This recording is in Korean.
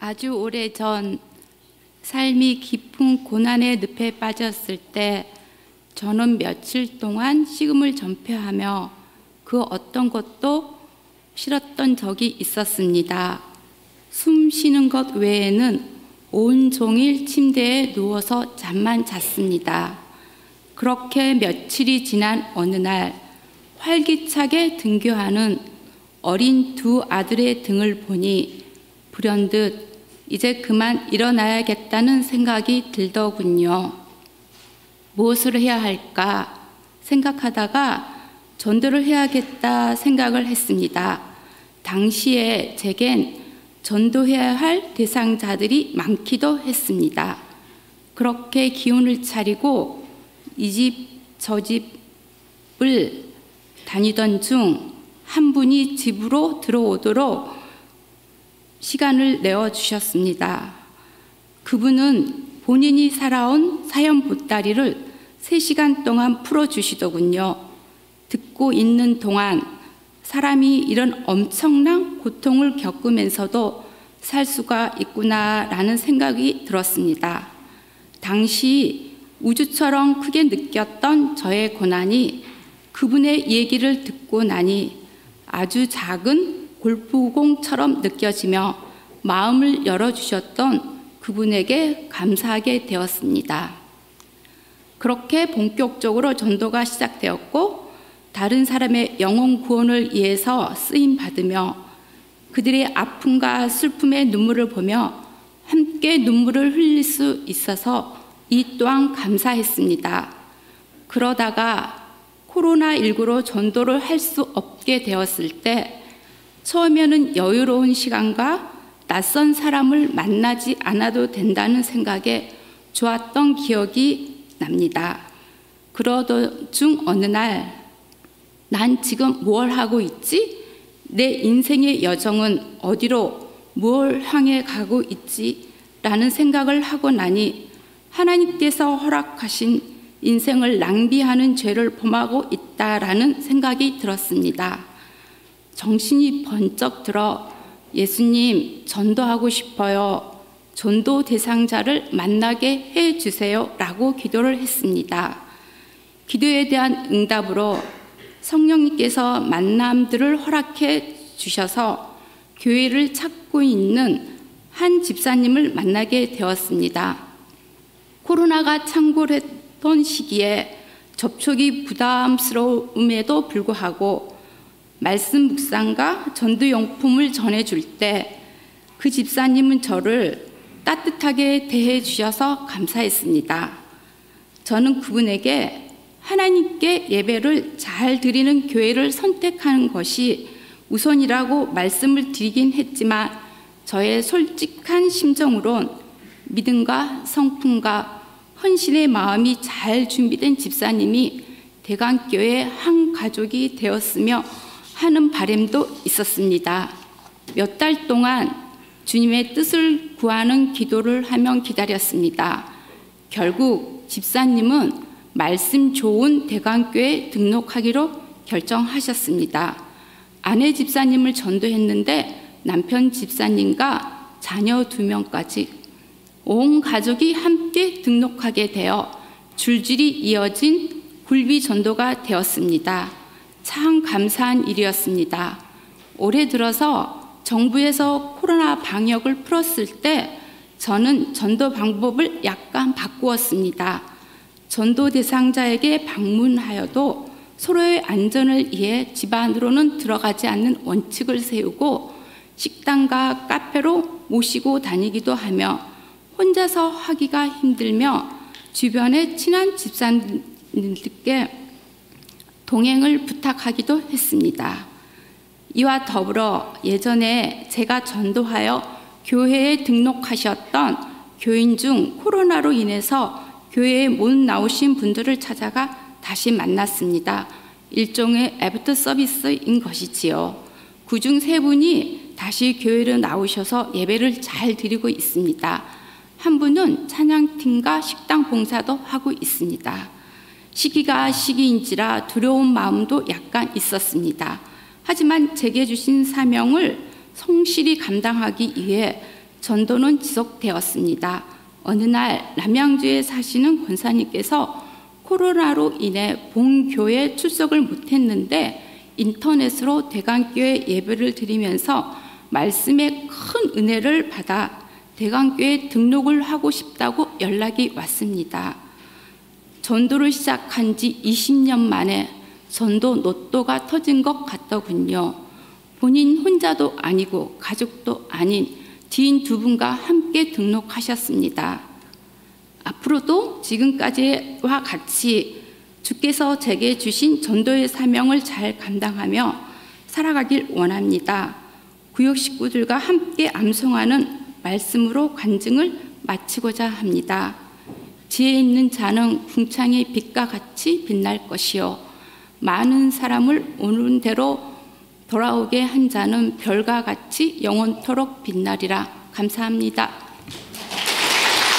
아주 오래전 삶이 깊은 고난의 늪에 빠졌을 때 저는 며칠 동안 식음을 전폐하며 그 어떤 것도 싫었던 적이 있었습니다. 숨 쉬는 것 외에는 온종일 침대에 누워서 잠만 잤습니다. 그렇게 며칠이 지난 어느 날 활기차게 등교하는 어린 두 아들의 등을 보니 불현듯 이제 그만 일어나야겠다는 생각이 들더군요. 무엇을 해야 할까 생각하다가 전도를 해야겠다 생각을 했습니다. 당시에 제겐 전도해야 할 대상자들이 많기도 했습니다. 그렇게 기운을 차리고 이 집 저 집을 다니던 중 한 분이 집으로 들어오도록 시간을 내어주셨습니다. 그분은 본인이 살아온 사연 보따리를 3시간 동안 풀어주시더군요. 듣고 있는 동안 사람이 이런 엄청난 고통을 겪으면서도 살 수가 있구나라는 생각이 들었습니다. 당시 우주처럼 크게 느꼈던 저의 고난이 그분의 얘기를 듣고 나니 아주 작은 골프공처럼 느껴지며 마음을 열어주셨던 그분에게 감사하게 되었습니다. 그렇게 본격적으로 전도가 시작되었고 다른 사람의 영혼 구원을 위해서 쓰임받으며 그들의 아픔과 슬픔의 눈물을 보며 함께 눈물을 흘릴 수 있어서 이 또한 감사했습니다. 그러다가 코로나19로 전도를 할 수 없게 되었을 때 처음에는 여유로운 시간과 낯선 사람을 만나지 않아도 된다는 생각에 좋았던 기억이 납니다. 그러던 중 어느 날 난 지금 뭘 하고 있지? 내 인생의 여정은 어디로 뭘 향해 가고 있지? 라는 생각을 하고 나니 하나님께서 허락하신 인생을 낭비하는 죄를 범하고 있다라는 생각이 들었습니다. 정신이 번쩍 들어 예수님 전도하고 싶어요. 전도 대상자를 만나게 해주세요 라고 기도를 했습니다. 기도에 대한 응답으로 성령님께서 만남들을 허락해 주셔서 교회를 찾고 있는 한 집사님을 만나게 되었습니다. 코로나가 창궐했던 시기에 접촉이 부담스러움에도 불구하고 말씀 묵상과 전도용품을 전해줄 때 그 집사님은 저를 따뜻하게 대해 주셔서 감사했습니다. 저는 그분에게 하나님께 예배를 잘 드리는 교회를 선택하는 것이 우선이라고 말씀을 드리긴 했지만 저의 솔직한 심정으론 믿음과 성품과 헌신의 마음이 잘 준비된 집사님이 대강교회 한 가족이 되었으며 하는 바람도 있었습니다. 몇 달 동안 주님의 뜻을 구하는 기도를 하며 기다렸습니다. 결국 집사님은 말씀 좋은 대강교회에 등록하기로 결정하셨습니다. 아내 집사님을 전도했는데 남편 집사님과 자녀 2명까지 온 가족이 함께 등록하게 되어 줄줄이 이어진 굴비 전도가 되었습니다. 참 감사한 일이었습니다. 올해 들어서 정부에서 코로나 방역을 풀었을 때 저는 전도 방법을 약간 바꾸었습니다. 전도 대상자에게 방문하여도 서로의 안전을 위해 집 안으로는 들어가지 않는 원칙을 세우고 식당과 카페로 모시고 다니기도 하며 혼자서 하기가 힘들며 주변의 친한 집사님들께 동행을 부탁하기도 했습니다. 이와 더불어 예전에 제가 전도하여 교회에 등록하셨던 교인 중 코로나로 인해서 교회에 못 나오신 분들을 찾아가 다시 만났습니다. 일종의 애프터 서비스인 것이지요. 그중 3분이 다시 교회로 나오셔서 예배를 잘 드리고 있습니다. 한 분은 찬양팀과 식당 봉사도 하고 있습니다. 시기가 시기인지라 두려운 마음도 약간 있었습니다. 하지만 제게 주신 사명을 성실히 감당하기 위해 전도는 지속되었습니다. 어느 날 남양주에 사시는 권사님께서 코로나로 인해 본교회 출석을 못했는데 인터넷으로 대강교회 예배를 드리면서 말씀의 큰 은혜를 받아 대강교회 등록을 하고 싶다고 연락이 왔습니다. 전도를 시작한 지 20년 만에 전도 노또가 터진 것 같더군요. 본인 혼자도 아니고 가족도 아닌 지인 두 분과 함께 등록하셨습니다. 앞으로도 지금까지와 같이 주께서 제게 주신 전도의 사명을 잘 감당하며 살아가길 원합니다. 구역 식구들과 함께 암송하는 말씀으로 간증을 마치고자 합니다. 지혜 있는 자는 궁창의 빛과 같이 빛날 것이요 많은 사람을 오는 대로 돌아오게 한 자는 별과 같이 영원토록 빛나리라. 감사합니다.